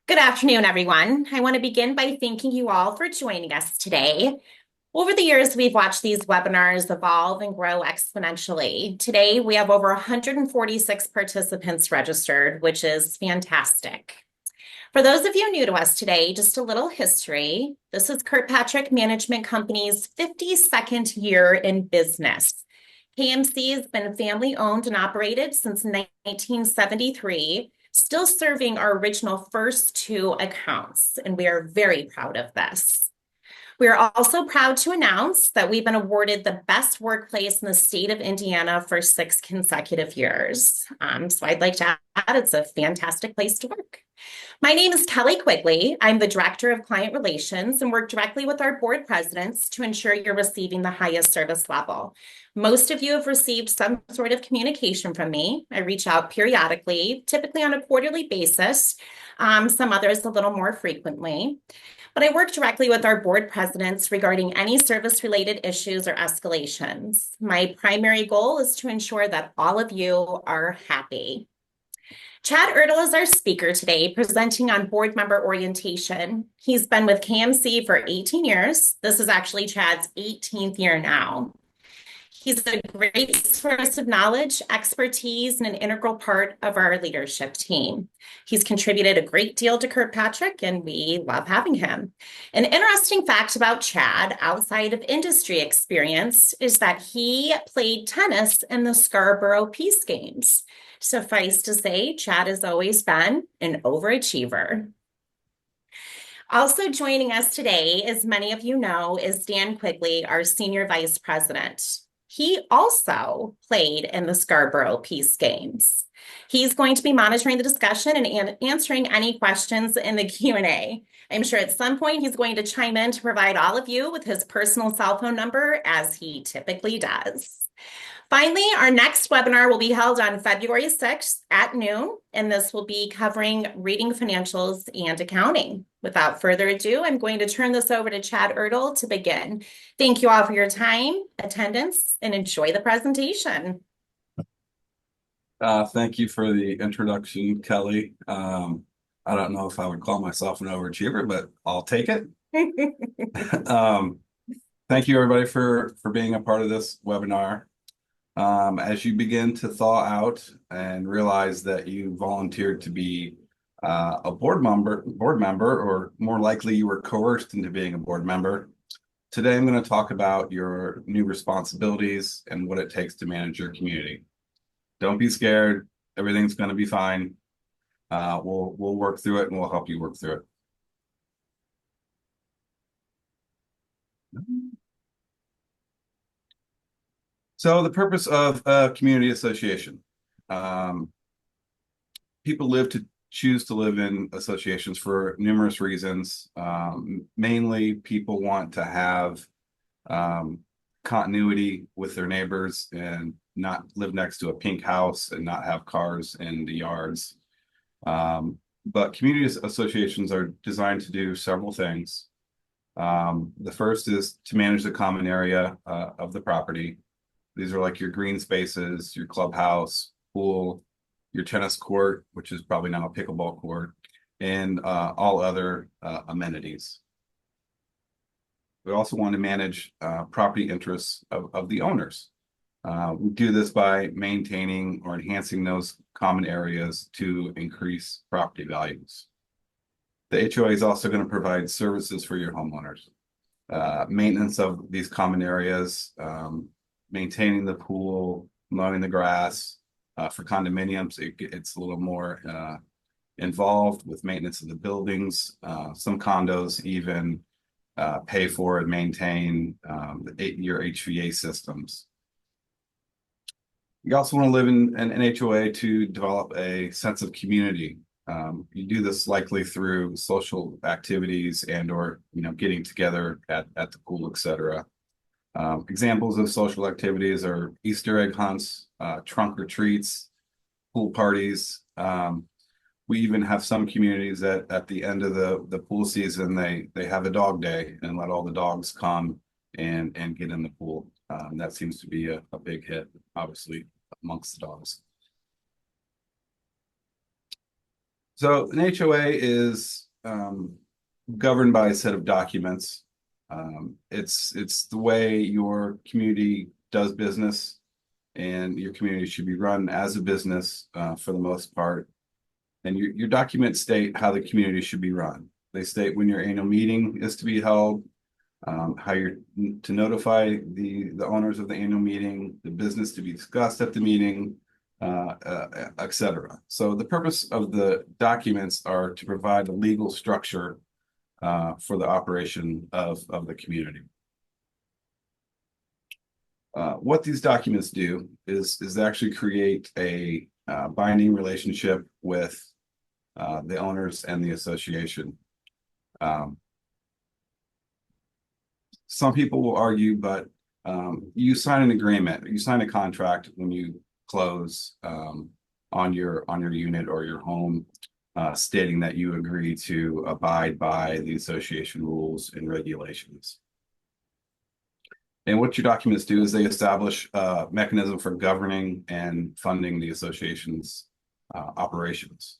Good afternoon, everyone. I want to begin by thanking you all for joining us today. Over the years, we've watched these webinars evolve and grow exponentially. Today, we have over 146 participants registered, which is fantastic. For those of you new to us today, just a little history. This is Kirkpatrick Management Company's 52nd year in business. KMC has been family owned and operated since 1973, still serving our original first two accounts, and we are very proud of this. We are also proud to announce that we've been awarded the best workplace in the state of Indiana for 6 consecutive years. So I'd like to add it's a fantastic place to work. My name is Kelly Quigley. I'm the Director of Client Relations and work directly with our board presidents to ensure you're receiving the highest service level. Most of you have received some sort of communication from me. I reach out periodically, typically on a quarterly basis, some others a little more frequently. But I work directly with our board presidents regarding any service-related issues or escalations. My primary goal is to ensure that all of you are happy. Chad Ertel is our speaker today, presenting on board member orientation. He's been with KMC for 18 years. This is actually Chad's 18th year now. He's a great source of knowledge, expertise, and an integral part of our leadership team. He's contributed a great deal to Kirkpatrick, and we love having him. An interesting fact about Chad, outside of industry experience, is that he played tennis in the Scarborough Peace Games. Suffice to say, Chad has always been an overachiever. Also joining us today, as many of you know, is Dan Quigley, our Senior Vice President. He also played in the Scarborough Peace Games. He's going to be monitoring the discussion and answering any questions in the Q&A. I'm sure at some point he's going to chime in to provide all of you with his personal cell phone number, as he typically does. Finally, our next webinar will be held on February 6th at noon, and this will be covering reading financials and accounting. Without further ado, I'm going to turn this over to Chad Ertel to begin. Thank you all for your time, attendance, and enjoy the presentation. Thank you for the introduction, Kelly. I don't know if I would call myself an overachiever, but I'll take it. Thank you, everybody, for being a part of this webinar. As you begin to thaw out and realize that you volunteered to be a board member, or more likely you were coerced into being a board member, today I'm going to talk about your new responsibilities and what it takes to manage your community. Don't be scared. Everything's going to be fine. We'll work through it, and we'll help you work through it. So the purpose of a community association. People choose to live in associations for numerous reasons. Mainly, people want to have continuity with their neighbors and not live next to a pink house and not have cars in the yards. But community associations are designed to do several things. The first is to manage the common area of the property. These are like your green spaces, your clubhouse, pool, your tennis court, which is probably now a pickleball court, and all other amenities. We also want to manage property interests of the owners. We do this by maintaining or enhancing those common areas to increase property values. The HOA is also going to provide services for your homeowners. Maintenance of these common areas, maintaining the pool, mowing the grass. For condominiums, it's a little more involved with maintenance of the buildings. Some condos even pay for and maintain your HVA systems. You also want to live in an HOA to develop a sense of community. You do this likely through social activities or getting together at the pool, etc. Examples of social activities are Easter egg hunts, trunk retreats, pool parties. We even have some communities that at the end of the pool season, they have a dog day and let all the dogs come and get in the pool. That seems to be a big hit, obviously, amongst the dogs. So an HOA is governed by a set of documents. It's the way your community does business, and your community should be run as a business for the most part. And your documents state how the community should be run. They state when your annual meeting is to be held, how you're to notify the owners of the annual meeting, the business to be discussed at the meeting, etc. So the purpose of the documents are to provide a legal structure for the operation of the community. What these documents do is actually create a binding relationship with the owners and the association. Some people will argue, but you sign an agreement, you sign a contract when you close on your unit or your home, stating that you agree to abide by the association rules and regulations. And what your documents do is they establish a mechanism for governing and funding the association's operations.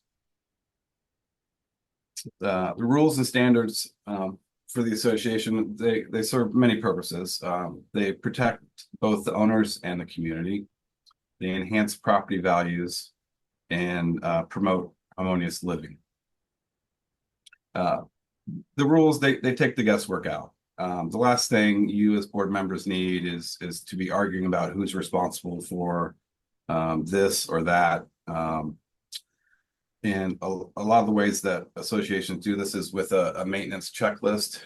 The rules and standards for the association, they serve many purposes. They protect both the owners and the community. They enhance property values and promote harmonious living. The rules, they take the guesswork out. The last thing you as board members need is to be arguing about who's responsible for this or that. And a lot of the ways that associations do this is with a maintenance checklist.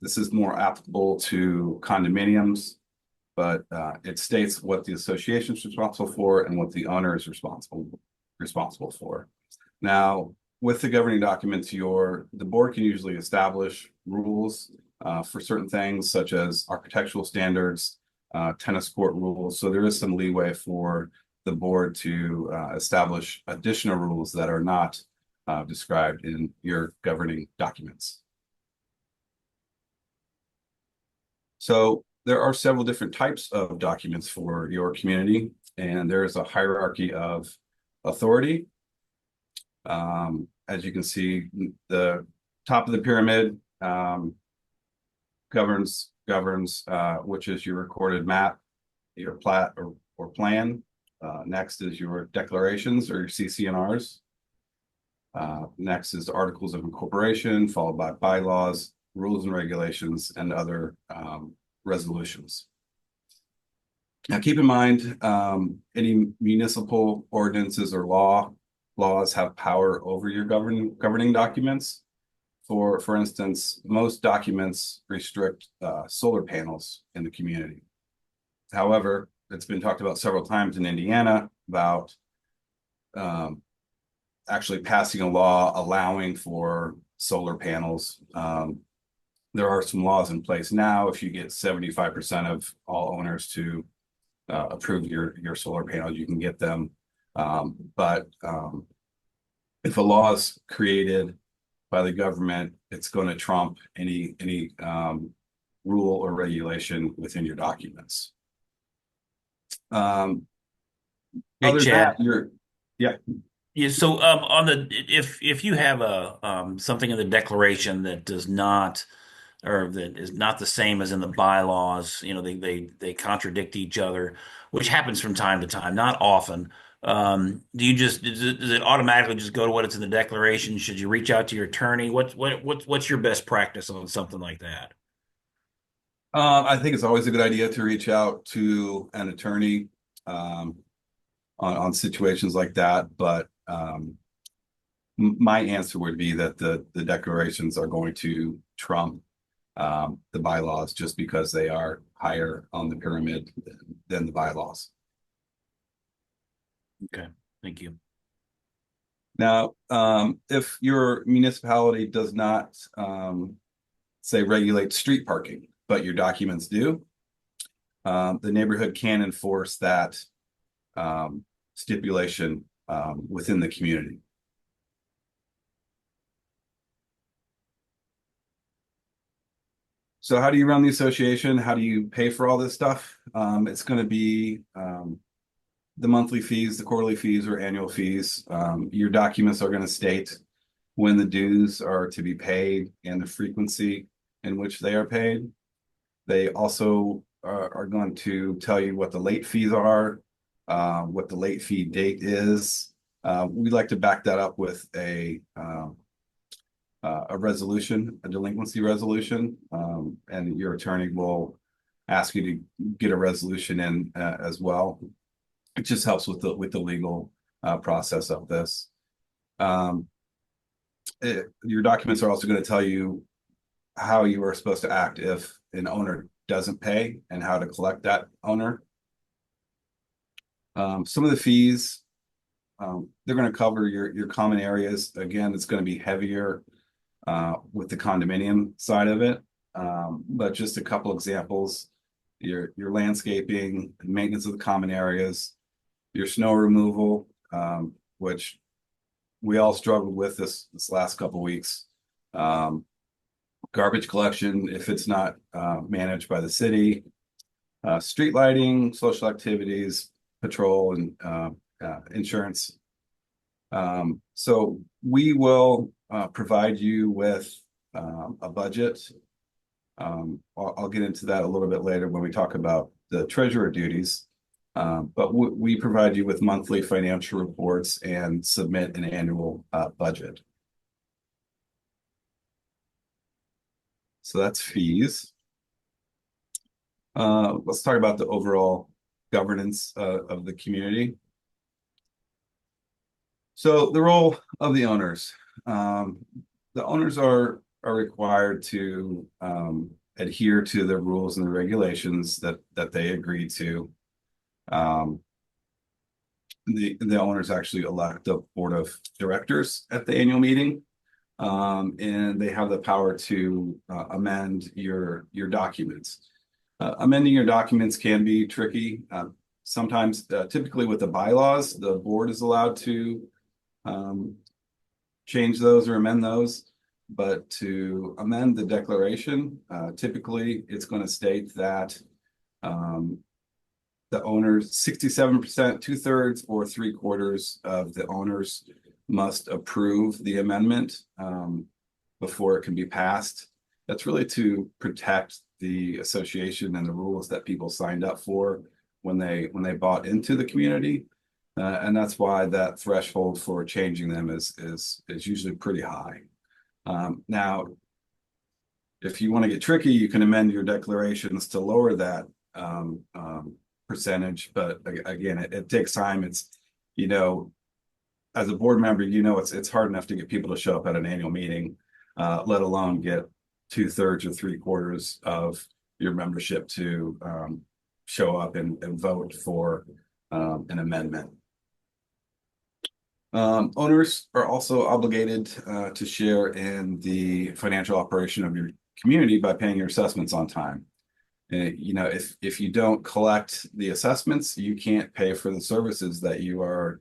This is more applicable to condominiums, but it states what the association is responsible for and what the owner is responsible for. Now, with the governing documents, the board can usually establish rules for certain things, such as architectural standards, tennis court rules. So there is some leeway for the board to establish additional rules that are not described in your governing documents. So there are several different types of documents for your community, and there is a hierarchy of authority. As you can see, the top of the pyramid governs which is your recorded map, your plat or plan. Next is your declarations or your CC&Rs. Next is the articles of incorporation, followed by bylaws, rules and regulations, and other resolutions. Now, keep in mind, any municipal ordinances or laws have power over your governing documents. For instance, most documents restrict solar panels in the community. However, it's been talked about several times in Indiana about actually passing a law allowing for solar panels. There are some laws in place now. If you get 75% of all owners to approve your solar panels, you can get them. But if a law is created by the government, it's going to trump any rule or regulation within your documents. Hey, Other than Chad. that, yeah. Yeah, so on the if you have a something in the declaration that does not or that is not the same as in the bylaws, they contradict each other, which happens from time to time, not often. Does it automatically just go to what it's in the declaration? Should you reach out to your attorney? What's your best practice on something like that? I think it's always a good idea to reach out to an attorney on situations like that. But my answer would be that the declarations are going to trump the bylaws just because they are higher on the pyramid than the bylaws. Okay, thank you. Now, if your municipality does not say regulate street parking, but your documents do, the neighborhood can enforce that stipulation within the community. So how do you run the association? How do you pay for all this stuff? It's going to be the monthly fees, the quarterly fees, or annual fees. Your documents are going to state when the dues are to be paid and the frequency in which they are paid. They also are going to tell you what the late fees are, what the late fee date is. We like to back that up with a resolution, a delinquency resolution, and your attorney will ask you to get a resolution in as well. It just helps with the legal process of this. Your documents are also going to tell you how you are supposed to act if an owner doesn't pay and how to collect that owner. Some of the fees, they're going to cover your common areas. Again, it's going to be heavier with the condominium side of it. But just a couple examples, your landscaping, maintenance of the common areas, your snow removal, which we all struggled with this last couple weeks. Garbage collection, if it's not managed by the city, street lighting, social activities, patrol, and insurance. So we will provide you with a budget. I'll get into that a little bit later when we talk about the treasurer duties. But we provide you with monthly financial reports and submit an annual budget. So that's fees. Let's talk about the overall governance of the community. So the role of the owners. The owners are required to adhere to the rules and the regulations that they agreed to. The owners actually elect a board of directors at the annual meeting, and they have the power to amend your documents. Amending your documents can be tricky. Sometimes, typically with the bylaws, the board is allowed to change those or amend those. But to amend the declaration, typically it's going to state that the owners, 67%, 2/3 or 3/4 of the owners must approve the amendment before it can be passed. That's really to protect the association and the rules that people signed up for when they bought into the community. And that's why that threshold for changing them is usually pretty high. Now, if you want to get tricky, you can amend your declarations to lower that percentage. But again, it takes time. It's, as a board member, it's hard enough to get people to show up at an annual meeting, let alone get 2/3 or 3/4 of your membership to show up and vote for an amendment. Owners are also obligated to share in the financial operation of your community by paying your assessments on time. If you don't collect the assessments, you can't pay for the services that you are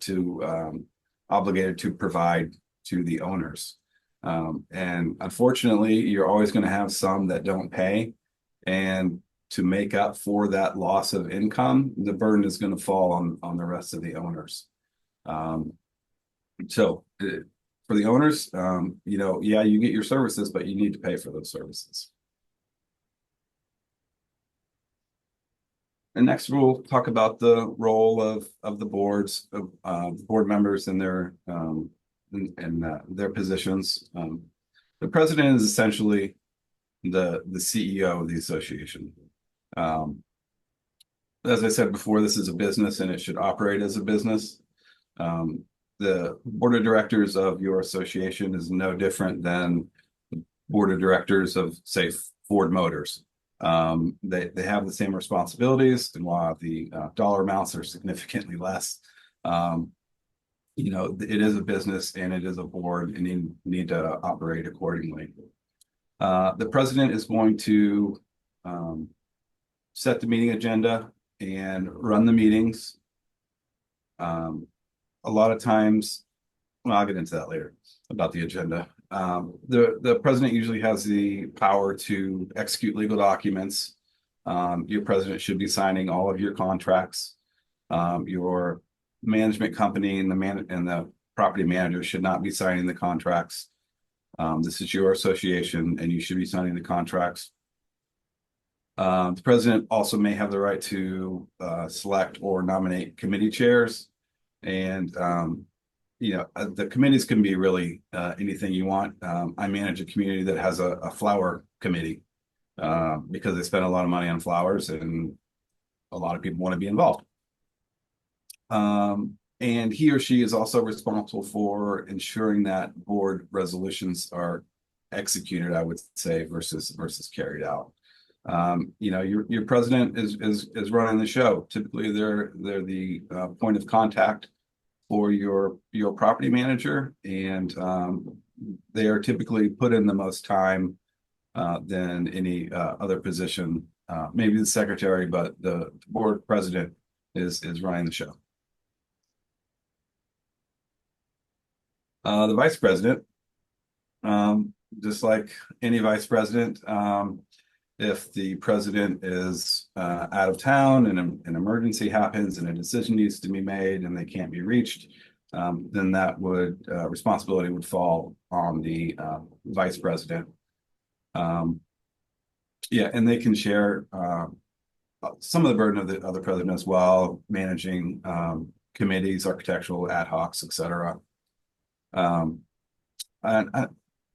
obligated to provide to the owners. And unfortunately, you're always going to have some that don't pay. And to make up for that loss of income, the burden is going to fall on the rest of the owners. So for the owners, yeah, you get your services, but you need to pay for those services. And next, we'll talk about the role of the boards, of board members and their positions. The president is essentially the CEO of the association. As I said before, this is a business and it should operate as a business. The board of directors of your association is no different than the board of directors of, say, Ford Motors. They have the same responsibilities, and while the dollar amounts are significantly less, it is a business and it is a board, and you need to operate accordingly. The president is going to set the meeting agenda and run the meetings. A lot of times, well, I'll get into that later about the agenda. The president usually has the power to execute legal documents. Your president should be signing all of your contracts. Your management company and the property manager should not be signing the contracts. This is your association, and you should be signing the contracts. The president also may have the right to select or nominate committee chairs, and the committees can be really anything you want. I manage a community that has a flower committee because they spend a lot of money on flowers, and a lot of people want to be involved. And he or she is also responsible for ensuring that board resolutions are executed, I would say, versus carried out. Your president is running the show. Typically, they're the point of contact for your property manager, and they are typically put in the most time than any other position. Maybe the secretary, but the board president is running the show. The vice president, just like any vice president, if the president is out of town and an emergency happens and a decision needs to be made and they can't be reached, then that responsibility would fall on the vice president. Yeah, and they can share some of the burden of the president as well, managing committees, architectural ad hocs, etc. And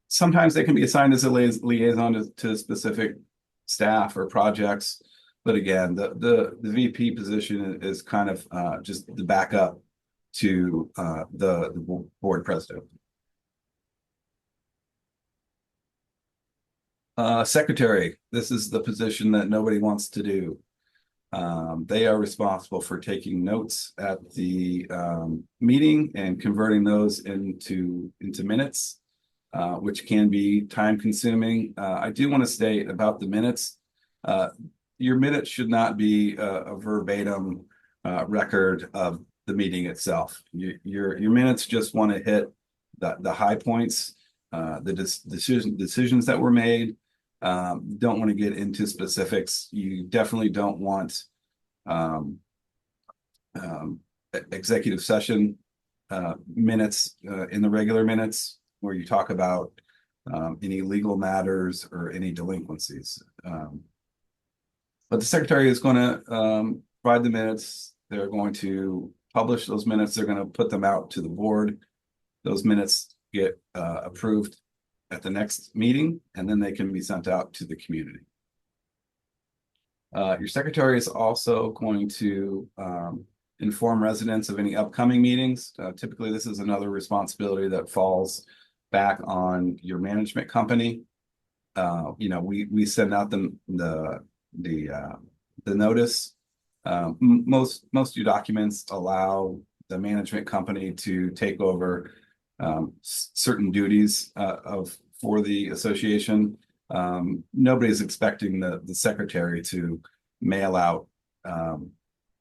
sometimes they can be assigned as a liaison to specific staff or projects, but again, the VP position is kind of just the backup to the board president. Secretary, this is the position that nobody wants to do. They are responsible for taking notes at the meeting and converting those into minutes, which can be time consuming. I do want to state about the minutes. Your minutes should not be a verbatim record of the meeting itself. Your minutes just want to hit the high points, the decisions that were made. Don't want to get into specifics. You definitely don't want executive session minutes in the regular minutes where you talk about any legal matters or any delinquencies. But the secretary is going to provide the minutes. They're going to publish those minutes. They're going to put them out to the board. Those minutes get approved at the next meeting, and then they can be sent out to the community. Your secretary is also going to inform residents of any upcoming meetings. Typically, this is another responsibility that falls back on your management company. We send out the notice. Most of your documents allow the management company to take over certain duties for the association. Nobody's expecting the secretary to mail out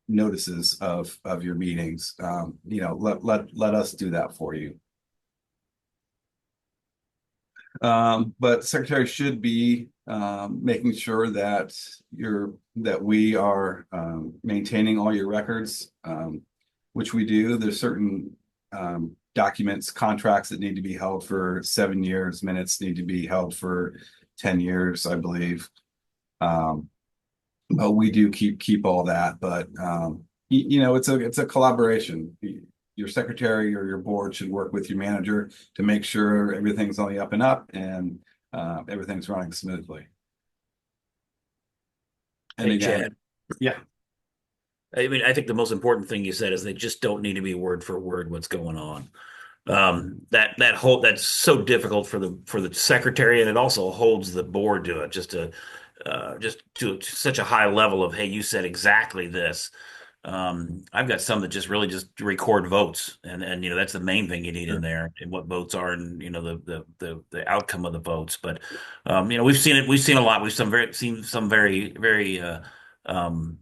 notices of your meetings. Let us do that for you. But the secretary should be making sure that we are maintaining all your records, which we do. There's certain documents, contracts that need to be held for 7 years. Minutes need to be held for 10 years, I believe. But we do keep all that. But it's a collaboration. Your secretary or your board should work with your manager to make sure everything's on the up and up and everything's running smoothly. And Hey, again, Chad. yeah. I mean, I think the most important thing you said is they just don't need to be word for word what's going on. That's so difficult for the secretary, and it also holds the board to it just to such a high level of, hey, you said exactly this. I've got some that just really just record votes, and that's the main thing you need in there, and what votes are, and the outcome of the votes. But we've seen a lot. We've seen some very very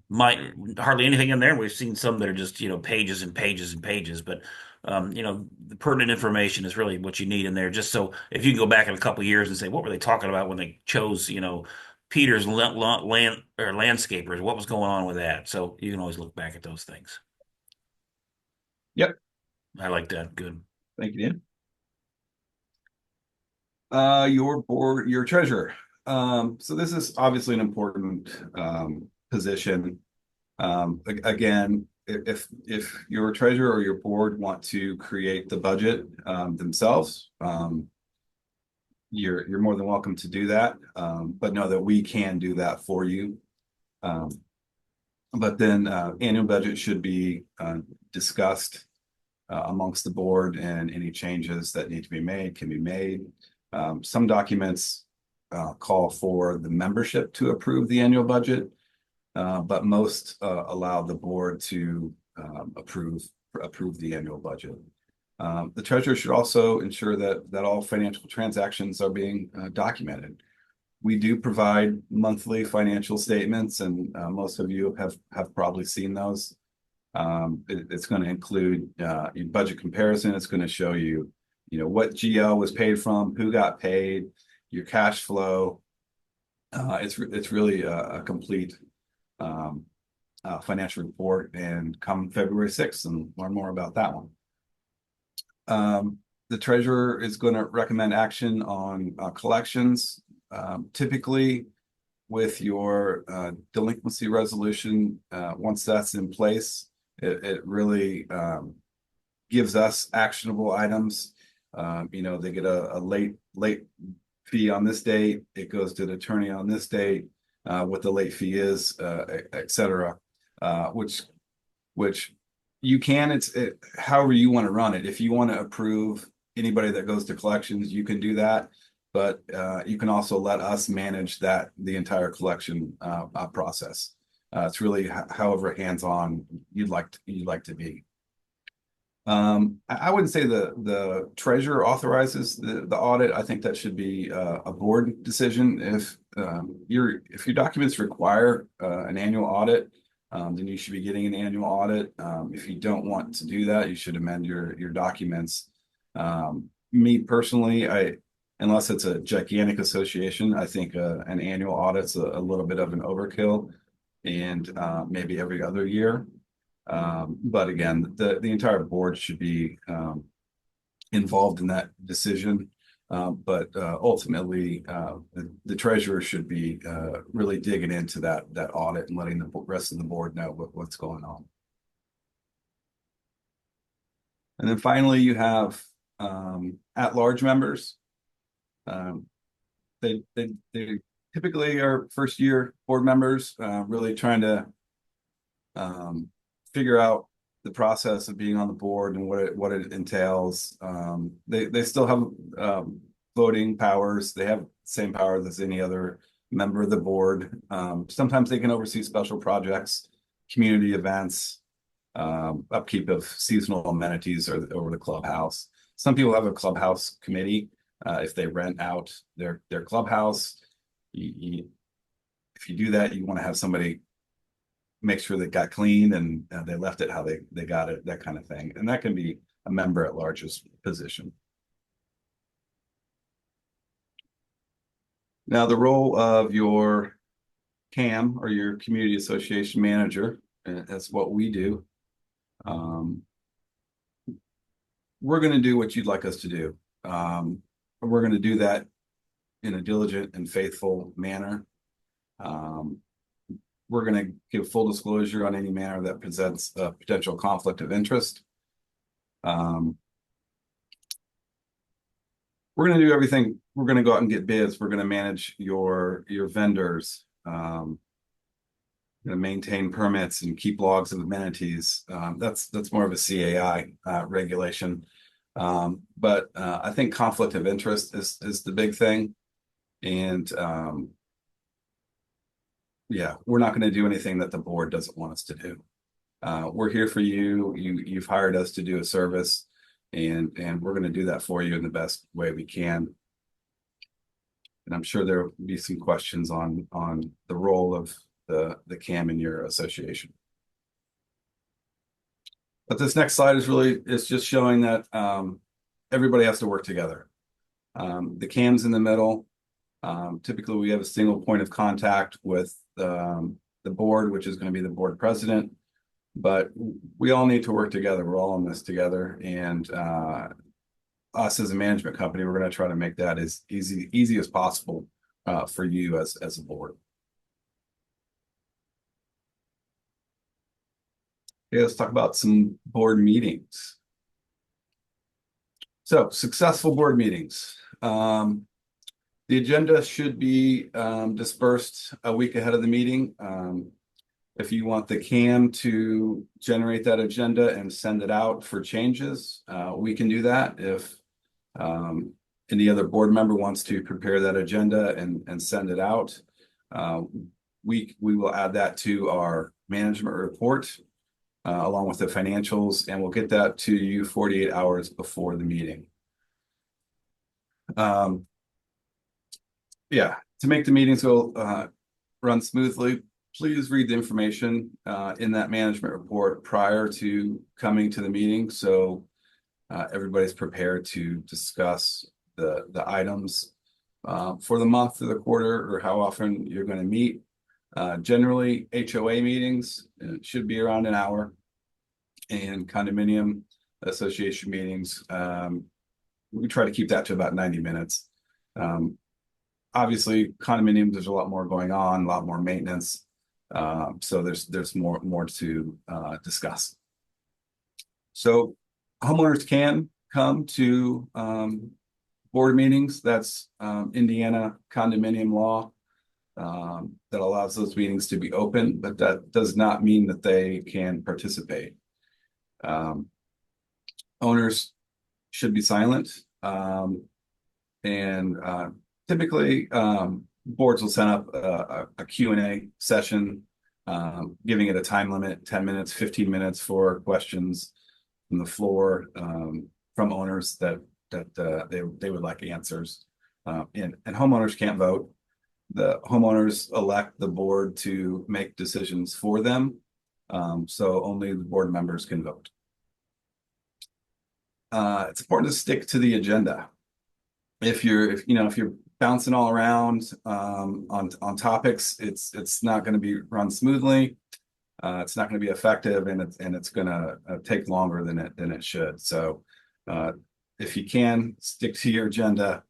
might hardly anything in there. We've seen some that are just pages and pages and pages. But the pertinent information is really what you need in there. Just so if you can go back in a couple of years and say, what were they talking about when they chose Peter's land or landscapers? What was going on with that? So you can always look back at those things. Yep. I like that. Good. Thank you, Dan. Your board, your treasurer. So this is obviously an important position. Again, if your treasurer or your board want to create the budget themselves, you're more than welcome to do that. But know that we can do that for you. Um, but then annual budget should be discussed amongst the board, and any changes that need to be made can be made. Some documents call for the membership to approve the annual budget, but most allow the board to approve the annual budget. The treasurer should also ensure that all financial transactions are being documented. We do provide monthly financial statements, and most of you have probably seen those. It's going to include your budget comparison. It's going to show you, what GL was paid from, who got paid, your cash flow. It's really a complete financial report, and come February 6th and learn more about that one. The treasurer is going to recommend action on collections. Typically, with your delinquency resolution, once that's in place, it really gives us actionable items. They get a late fee on this date. It goes to the attorney on this date. What the late fee is, et cetera. Which you can, however you want to run it. If you want to approve anybody that goes to collections, you can do that. But you can also let us manage the entire collection process. It's really however hands-on you'd like to be. I wouldn't say the treasurer authorizes the audit. I think that should be a board decision. If your documents require an annual audit, then you should be getting an annual audit. If you don't want to do that, you should amend your documents. Me personally, unless it's a gigantic association, I think an annual audit's a little bit of an overkill, and maybe every other year. But again, the entire board should be involved in that decision. But ultimately, the treasurer should be really digging into that audit and letting the rest of the board know what's going on. And then finally, you have at-large members. They typically are first-year board members, really trying to figure out the process of being on the board and what it entails. They still have voting powers. They have the same powers as any other member of the board. Sometimes they can oversee special projects, community events, upkeep of seasonal amenities over the clubhouse. Some people have a clubhouse committee. If they rent out their clubhouse, if you do that, you want to have somebody make sure they got clean and they left it how they got it, that kind of thing. And that can be a member at large's position. Now, the role of your CAM, or your community association manager, that's what we do. We're going to do what you'd like us to do. We're going to do that in a diligent and faithful manner. We're going to give full disclosure on any matter that presents a potential conflict of interest. We're going to do everything. We're going to go out and get bids. We're going to manage your vendors. Going to maintain permits and keep logs of amenities. That's more of a CAI regulation. But I think conflict of interest is the big thing. And yeah, we're not going to do anything that the board doesn't want us to do. We're here for you. You've hired us to do a service, and we're going to do that for you in the best way we can. And I'm sure there will be some questions on the role of the CAM in your association. But this next slide is just showing that everybody has to work together. The CAM's in the middle. Typically, we have a single point of contact with the board, which is going to be the board president. But we all need to work together. We're all in this together, and us as a management company, we're going to try to make that as easy as possible for you as a board. Okay, let's talk about some board meetings. So successful board meetings. The agenda should be dispersed a week ahead of the meeting. If you want the CAM to generate that agenda and send it out for changes, we can do that. If any other board member wants to prepare that agenda and send it out, we will add that to our management report along with the financials, and we'll get that to you 48 hours before the meeting. Yeah, to make the meetings go run smoothly, please read the information in that management report prior to coming to the meeting, so everybody's prepared to discuss the items for the month or the quarter or how often you're going to meet. Generally, HOA meetings should be around an hour, and condominium association meetings, we try to keep that to about 90 minutes. Obviously, condominiums, there's a lot more going on, a lot more maintenance. So there's more to discuss. So homeowners can come to board meetings. That's Indiana condominium law that allows those meetings to be open, but that does not mean that they can participate. Owners should be silent, and typically boards will set up a Q&A session, giving it a time limit, 10 minutes, 15 minutes for questions from the floor, from owners that they would like answers. And homeowners can't vote. The homeowners elect the board to make decisions for them. So only the board members can vote. It's important to stick to the agenda. If you're bouncing all around on topics, it's not going to be run smoothly. It's not going to be effective, and it's going to take longer than it should. So if you can stick to your agenda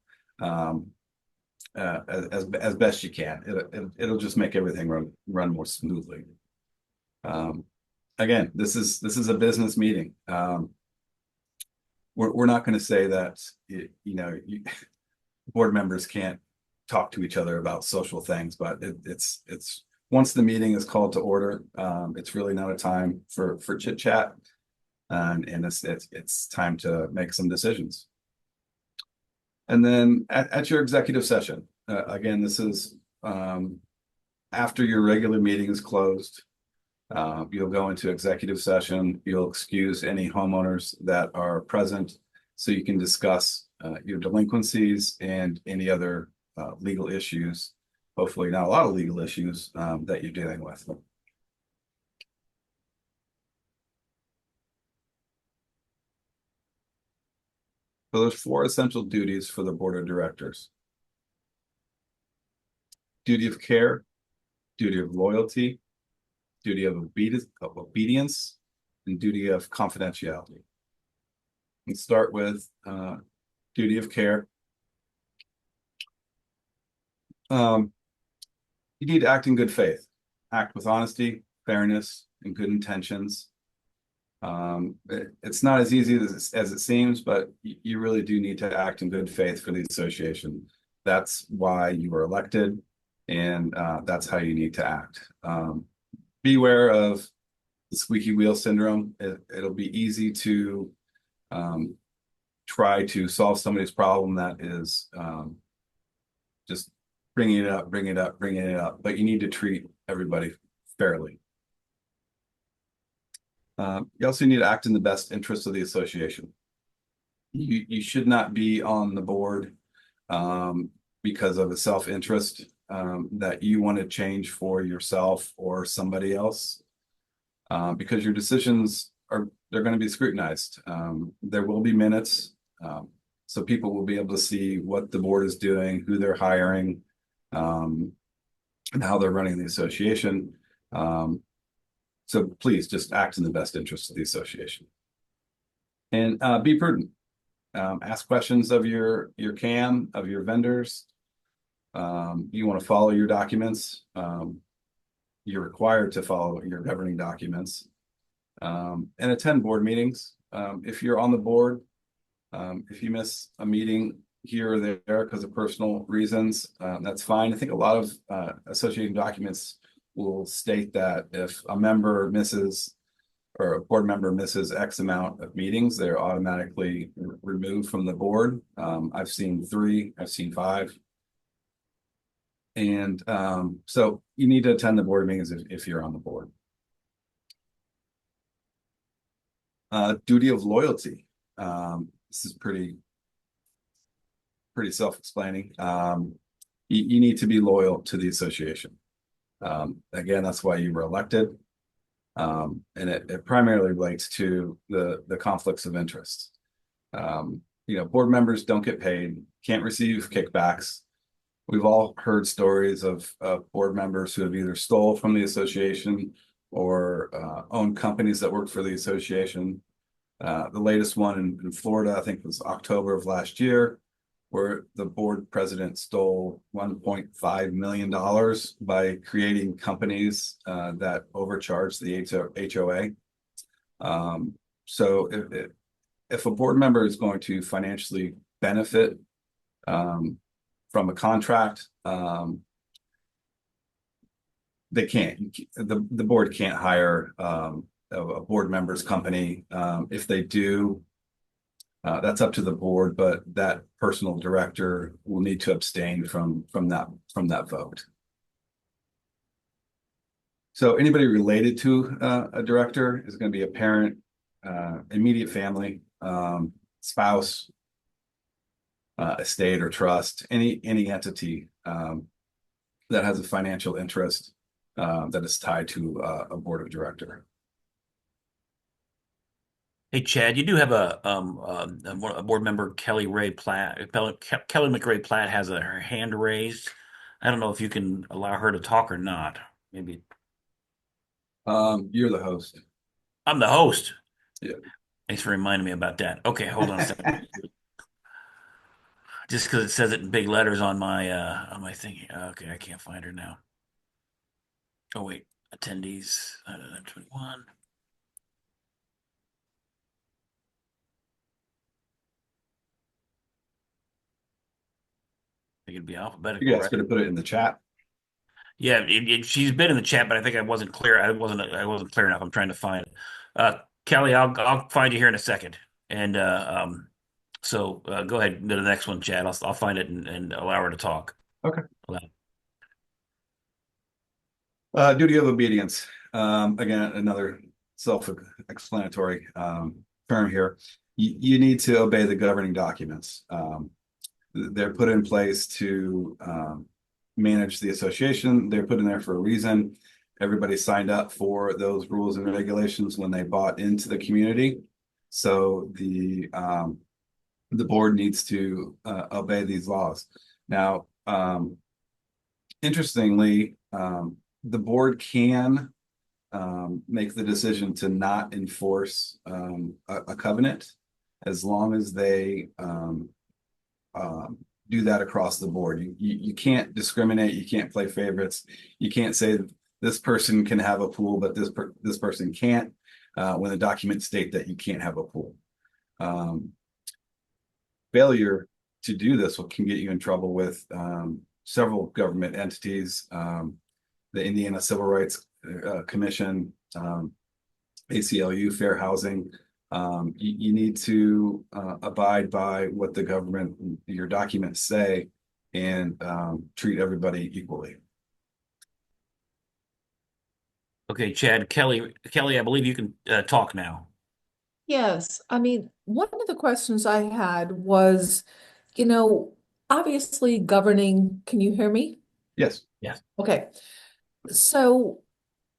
as best you can, it'll just make everything run more smoothly. Again, this is a business meeting. We're not going to say that board members can't talk to each other about social things, but it's once the meeting is called to order, it's really not a time for chit chat, and it's time to make some decisions. And then at your executive session, again, this is after your regular meeting is closed. You'll go into executive session. You'll excuse any homeowners that are present so you can discuss your delinquencies and any other legal issues. Hopefully not a lot of legal issues that you're dealing with. So there's 4 essential duties for the board of directors: duty of care, duty of loyalty, duty of obedience, and duty of confidentiality. Let's start with duty of care. You need to act in good faith. Act with honesty, fairness, and good intentions. It's not as easy as it seems, but you really do need to act in good faith for the association. That's why you were elected, and that's how you need to act. Beware of the squeaky wheel syndrome. It'll be easy to try to solve somebody's problem that is just bringing it up, but you need to treat everybody fairly. You also need to act in the best interest of the association. You should not be on the board because of a self-interest that you want to change for yourself or somebody else, because your decisions they're going to be scrutinized. There will be minutes, so people will be able to see what the board is doing, who they're hiring, and how they're running the association. So please just act in the best interest of the association, and be prudent. Ask questions of your CAM, of your vendors. You want to follow your documents. You're required to follow your governing documents. And attend board meetings. If you're on the board, if you miss a meeting here or there because of personal reasons, that's fine. I think a lot of associating documents will state that if a member misses or a board member misses X amount of meetings, they're automatically removed from the board. I've seen 3, I've seen 5. And so you need to attend the board meetings if you're on the board. Duty of loyalty. This is pretty self-explaining. You need to be loyal to the association. Again, that's why you were elected. And it primarily relates to the conflicts of interest. Board members don't get paid, can't receive kickbacks. We've all heard stories of board members who have either stole from the association or owned companies that work for the association. The latest one in Florida, I think, was October of last year, where the board president stole $1.5 million by creating companies that overcharged the HOA. So if a board member is going to financially benefit from a contract, they can't. The board can't hire a board member's company. If they do, that's up to the board, but that personal director will need to abstain from that vote. So anybody related to a director is going to be a parent, immediate family, spouse, estate or trust, any entity that has a financial interest that is tied to a board of director. Hey, Chad, you do have a board member, Kelly McRae Platt has her hand raised. I don't know if you can allow her to talk or not. Maybe You're the host. I'm the host. Yeah. Thanks for reminding me about that. Okay, hold on a second. Just because it says it in big letters on my thing. Okay, I can't find her now. Oh wait, attendees 21. It could be alphabetical, You guys right? could have put it in the chat. Yeah, she's been in the chat, but I think I wasn't clear. I wasn't clear enough. I'm trying to find it. Kelly, I'll find you here in a second. And so go ahead to the next one, Chad. I'll find it and allow her to talk. Okay. Allow- Duty of obedience. Again, another self-explanatory term here. You need to obey the governing documents. They're put in place to manage the association. They're put in there for a reason. Everybody signed up for those rules and regulations when they bought into the community. So the board needs to obey these laws. Now, interestingly, the board can make the decision to not enforce a covenant as long as they do that across the board. You can't discriminate. You can't play favorites. You can't say this person can have a pool, but this person can't when the documents state that you can't have a pool. Failure to do this can get you in trouble with several government entities, the Indiana Civil Rights Commission, ACLU, Fair Housing. You need to abide by what the government, your documents say, and treat everybody equally. Okay, Chad, Kelly, I believe you can talk now. Yes, I mean, one of the questions I had was, you know, obviously governing, can you hear me? Yes. Yes. Okay. So,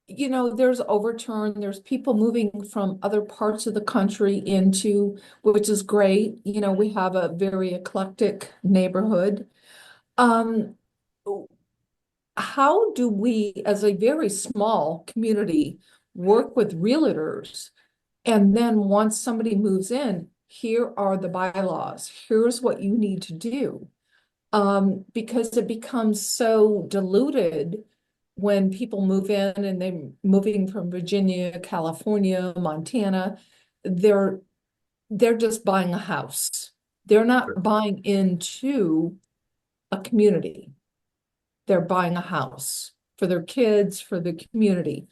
there's overturn, there's people moving from other parts of the country into, which is great. We have a very eclectic neighborhood. Um, how do we, as a very small community, work with realtors? And then once somebody moves in, here are the bylaws, here's what you need to do. Because it becomes so diluted when people move in and they're moving from Virginia, California, Montana, they're just buying a house. They're not buying into a community. They're buying a house for their kids, for the community.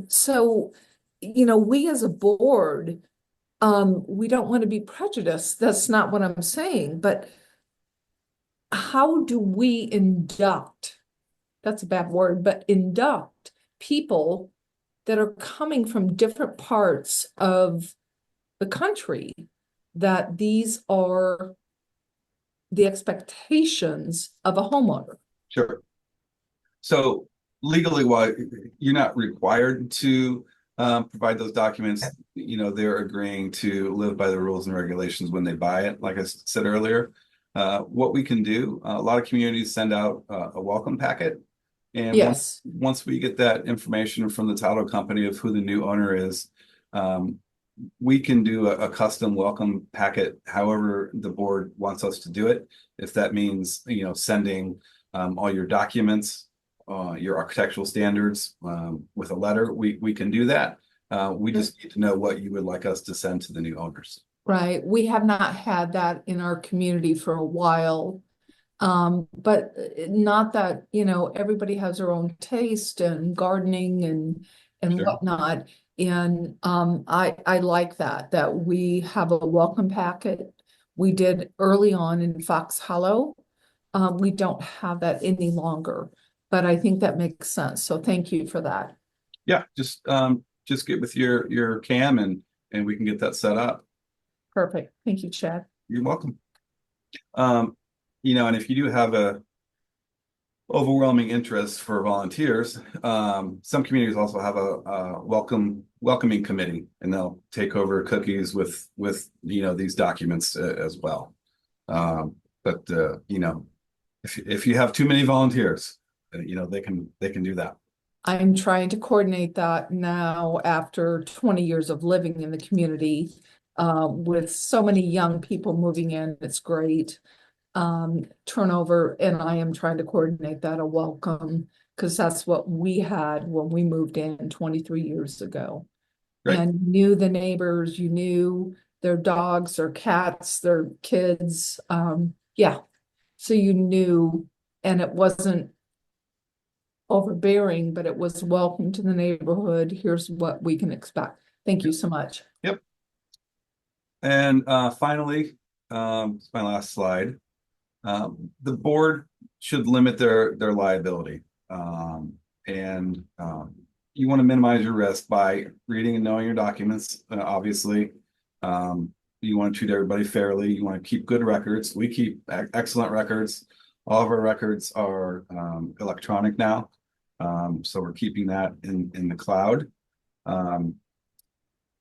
So, we as a board, we don't want to be prejudiced. That's not what I'm saying, but how do we induct, that's a bad word, but induct people that are coming from different parts of the country, that these are the expectations of a homeowner? Sure. So legally, why you're not required to provide those documents, they're agreeing to live by the rules and regulations when they buy it. Like I said earlier, what we can do, a lot of communities send out a welcome packet. And Yes. once we get that information from the title company of who the new owner is, we can do a custom welcome packet however the board wants us to do it. If that means, sending all your documents, your architectural standards with a letter, we can do that. We just need to know what you would like us to send to the new owners. Right. We have not had that in our community for a while. But not that, everybody has their own taste and gardening and Sure. whatnot. And I like that we have a welcome packet. We did early on in Fox Hollow. We don't have that any longer, but I think that makes sense. So thank you for that. Yeah, just get with your CAM and we can get that set up. Perfect. Thank you, Chad. You're welcome. And if you do have a overwhelming interest for volunteers, some communities also have a welcoming committee, and they'll take over cookies with these documents as well. But if you have too many volunteers, they can do that. I'm trying to coordinate that now after 20 years of living in the community, with so many young people moving in. It's great. Turnover, and I am trying to coordinate that a welcome, because that's what we had when we moved in 23 years ago. Great. And you knew the neighbors, you knew their dogs, their cats, their kids. Yeah. So you knew, and it wasn't overbearing, but it was welcome to the neighborhood. Here's what we can expect. Thank you so much. Yep. And finally, it's my last slide. The board should limit their liability. And you want to minimize your risk by reading and knowing your documents. Obviously, you want to treat everybody fairly. You want to keep good records. We keep excellent records. All of our records are electronic now. So we're keeping that in the cloud.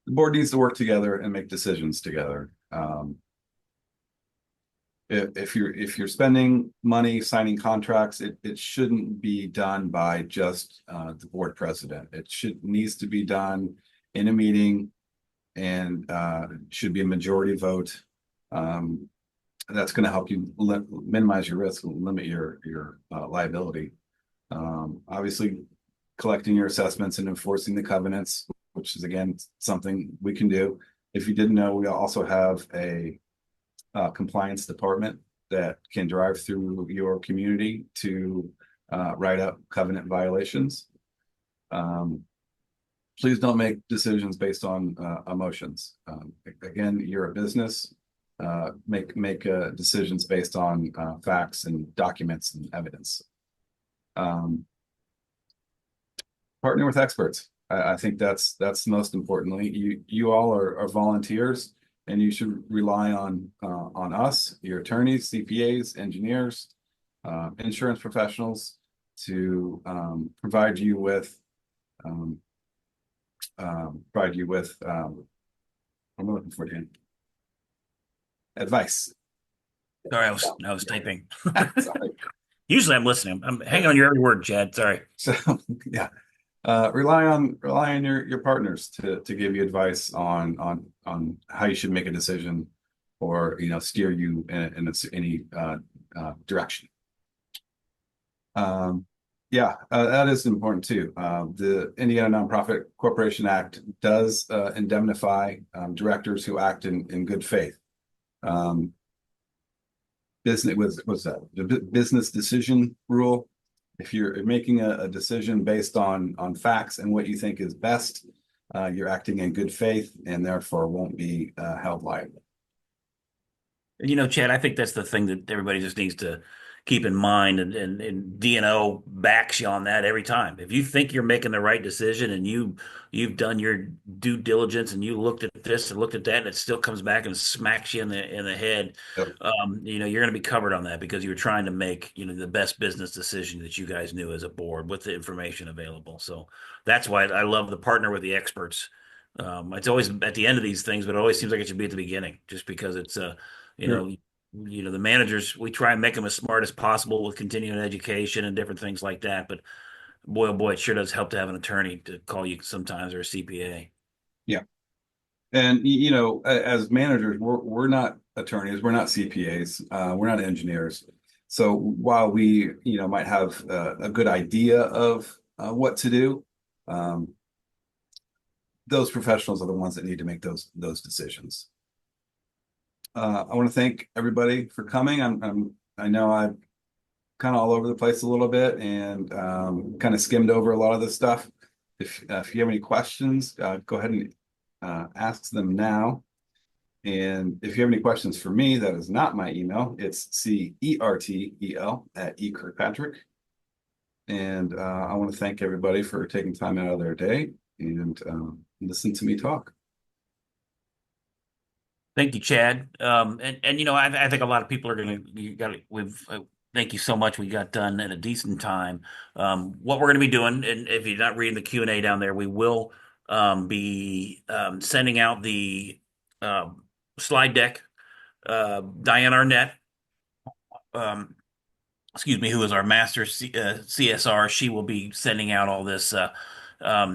The board needs to work together and make decisions together. If you're spending money signing contracts, it shouldn't be done by just the board president. It needs to be done in a meeting, and should be a majority vote. That's going to help you minimize your risk and limit your liability. Obviously, collecting your assessments and enforcing the covenants, which is again something we can do. If you didn't know, we also have a compliance department that can drive through your community to write up covenant violations. Please don't make decisions based on emotions. Again, you're a business. Make decisions based on facts and documents and evidence. Partner with experts. I think that's most importantly. You all are volunteers, and you should rely on us, your attorneys, CPAs, engineers, insurance professionals, to provide you with I'm looking for Dan. Advice. Sorry, I was typing. Sorry. Usually I'm listening. I'm hanging on your every word, Chad. Sorry. So yeah. rely on your partners to give you advice on how you should make a decision or steer you in any direction. Yeah, that is important too. The Indiana Nonprofit Corporation Act does indemnify directors who act in good faith. Business was that the business decision rule. If you're making a decision based on facts and what you think is best, you're acting in good faith and therefore won't be held liable. Chad, I think that's the thing that everybody just needs to keep in mind, and D&O backs you on that every time. If you think you're making the right decision and you've done your due diligence and you looked at this and looked at that and it still comes back and smacks you in the head, Yep. you're going to be covered on that because you were trying to make the best business decision that you guys knew as a board with the information available. So that's why I love the partner with the experts. It's always at the end of these things, but it always seems like it should be at the beginning, just because it's you Sure. know, the managers, we try and make them as smart as possible with continuing education and different things like that. But boy, oh boy, it sure does help to have an attorney to call you sometimes or a CPA. Yeah. And as managers, we're not attorneys, we're not CPAs, we're not engineers. So while we might have a good idea of what to do, um, those professionals are the ones that need to make those decisions. I want to thank everybody for coming. I know I'm kind of all over the place a little bit and kind of skimmed over a lot of this stuff. If you have any questions, go ahead and ask them now. And if you have any questions for me, that is not my email. It's CERTEL@eKirkpatrick. And I want to thank everybody for taking time out of their day and listen to me talk. Thank you, Chad. I think a lot of people are going to, thank you so much. We got done at a decent time. What we're going to be doing, and if you're not reading the Q&A down there, we will be sending out the slide deck. Diane Arnett, excuse me, who is our master CSR, she will be sending out all this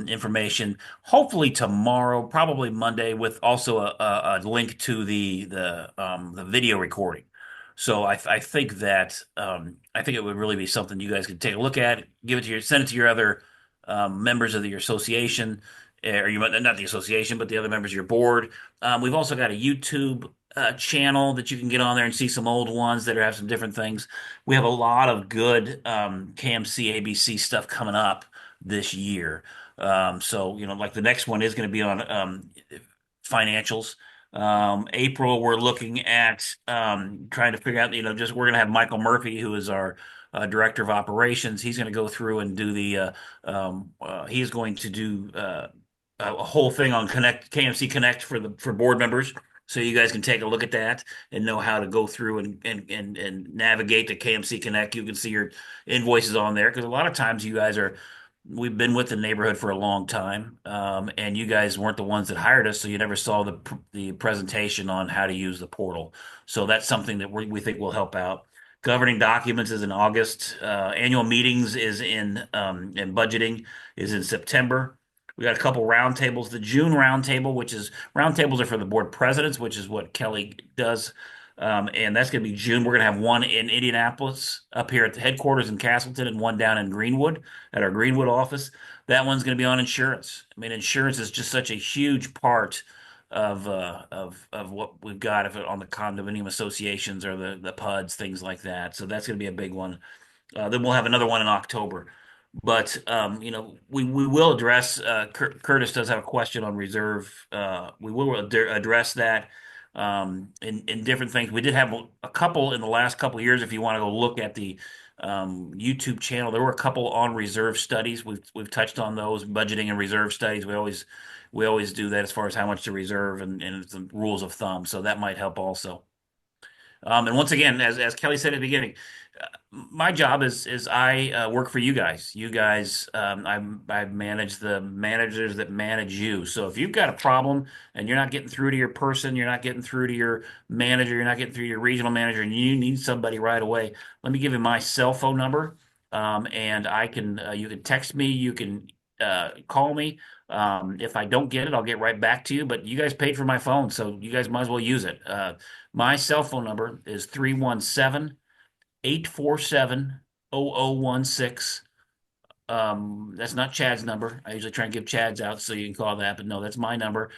information hopefully tomorrow, probably Monday, with also a link to the video recording. So I think that I think it would really be something you guys could take a look at, send it to your other members of your association, or you might not the association, but the other members of your board. We've also got a YouTube channel that you can get on there and see some old ones that have some different things. We have a lot of good KMC ABC stuff coming up this year. So, like the next one is going to be on financials. April, we're looking at trying to figure out, we're going to have Michael Murphy, who is our director of operations. He's going to go through and do he is going to do a whole thing on KMC Connect for board members. So you guys can take a look at that and know how to go through and navigate the KMC Connect. You can see your invoices on there because a lot of times we've been with the neighborhood for a long time, and you guys weren't the ones that hired us, so you never saw the presentation on how to use the portal. So that's something that we think will help out. Governing documents is in August. Annual meetings is and budgeting is in September. We got a couple roundtables. The June roundtable, roundtables are for the board presidents, which is what Kelly does. And that's going to be June. We're going to have one in Indianapolis up here at the headquarters in Castleton and one down in Greenwood at our Greenwood office. That one's going to be on insurance. I mean, insurance is just such a huge part of what we've got on the condominium associations or the PUDs, things like that. So that's going to be a big one. Then we'll have another one in October. But we will address. Curtis does have a question on reserve. We will address that in different things. We did have a couple in the last couple of years. If you want to go look at the YouTube channel, there were a couple on reserve studies. We've touched on those budgeting and reserve studies. We always do that as far as how much to reserve and the rules of thumb. So that might help also. And once again, as Kelly said at the beginning, my job is I work for you guys. You guys, I manage the managers that manage you. So if you've got a problem and you're not getting through to your person, you're not getting through to your manager, you're not getting through to your regional manager, and you need somebody right away, let me give you my cell phone number. And you can text me, you can call me. If I don't get it, I'll get right back to you. But you guys paid for my phone, so you guys might as well use it. My cell phone number is 317-847-0016. That's not Chad's number. I usually try and give Chad's out so you can call that, but no, that's my number.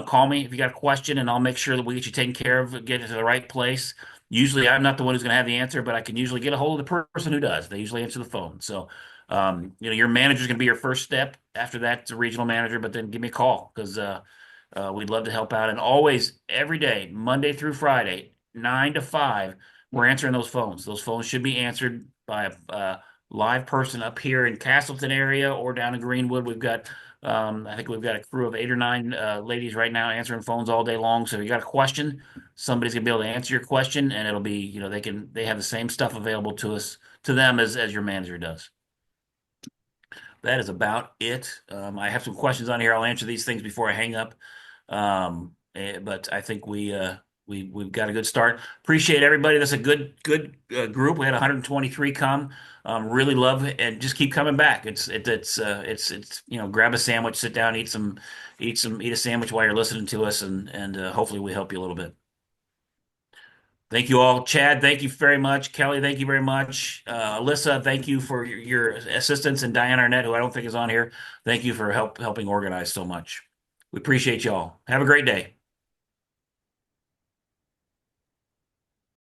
Call me if you got a question, and I'll make sure that we get you taken care of, get it to the right place. Usually, I'm not the one who's going to have the answer, but I can usually get a hold of the person who does. They usually answer the phone. So, your manager's going to be your first step. After that, it's a regional manager, but then give me a call because we'd love to help out. And always, every day, Monday through Friday, 9 to 5, we're answering those phones. Those phones should be answered by a live person up here in Castleton area or down in Greenwood. We've got, I think we've got a crew of 8 or 9 ladies right now answering phones all day long. So if you got a question, somebody's gonna be able to answer your question, and it'll be, they have the same stuff available to them as your manager does. That is about it. I have some questions on here. I'll answer these things before I hang up. But I think we've got a good start. Appreciate everybody. That's a good group. We had 123 come. Really love it, and just keep coming back. It's grab a sandwich, sit down, eat a sandwich while you're listening to us, and hopefully we help you a little bit. Thank you all. Chad, thank you very much. Kelly, thank you very much. Alyssa, thank you for your assistance, and Diane Arnett, who I don't think is on here, thank you for helping organize so much. We appreciate y'all. Have a great day.